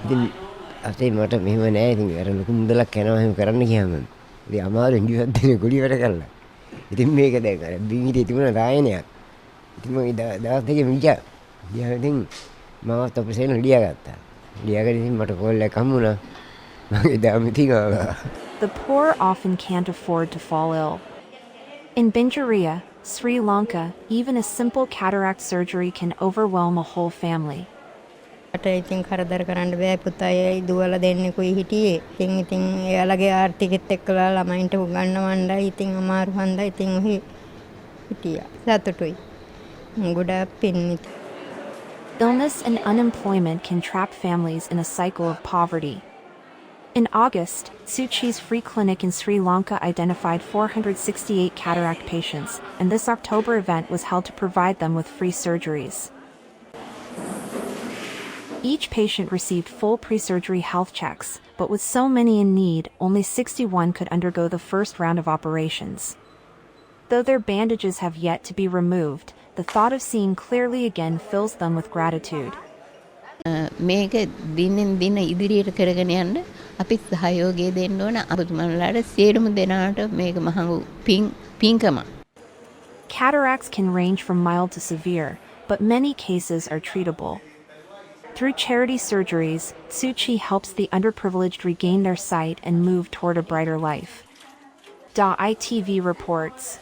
ඉතින් අතේ මට මෙහෙම නෑ. ඉතින් අර ලොකු මුදලක් යනවා එහෙම කරන්න ගියාම. ඉතින් අමාරුවෙන් ජීවත් වෙන්නේ කුලී වැඩ කරලා. ඉතින් මේක දැන් අර බිමිටේ තිබුණ රායනයක්. ඉතින් මම දවස් දෙකේ මිජා. ගියාම ඉතින් මමත් ඔපරේෂන් ලියාගත්තා. ලියාගෙන ඉතින් මට කෝල් එකක් හම්බුණා. මම එදාම ඉතින් ආවා. The poor often can't afford to fall ill. In Binjariya, Sri Lanka, even a simple cataract surgery can overwhelm a whole family. අට ඉතින් කරදර කරන්න බෑ පුතයි දුවලා දෙන්නෙකුයි හිටියේ. ඉතින් එයාලගේ ආර්ථිකෙත් එක්කලා ළමයින්ට උගන්වන්නයි ඉතින් අමාරු හන්දා ඉතින් ඔහි හිටියා. සතුටුයි. ගොඩාක් පින්. Illness and unemployment can trap families in a cycle of poverty. In August, Suchi's free clinic in Sri Lanka identified 468 cataract patients, and this October event was held to provide them with free surgeries. Each patient received full pre-surgery health checks, but with so many in need, only 61 could undergo the first round of operations. Though their bandages have yet to be removed, the thought of seeing clearly again fills them with gratitude. මේක දිනෙන් දින ඉදිරියට කරගෙන යන්න අපි සහයෝගය දෙන්න ඕන අපතුමන්ලාට සියලුම දෙනාට මේක මහඟු පින්කම. Cataracts can range from mild to severe, but many cases are treatable. Through charity surgeries, Suchi helps the underprivileged regain their sight and move toward a brighter life. ITV reports.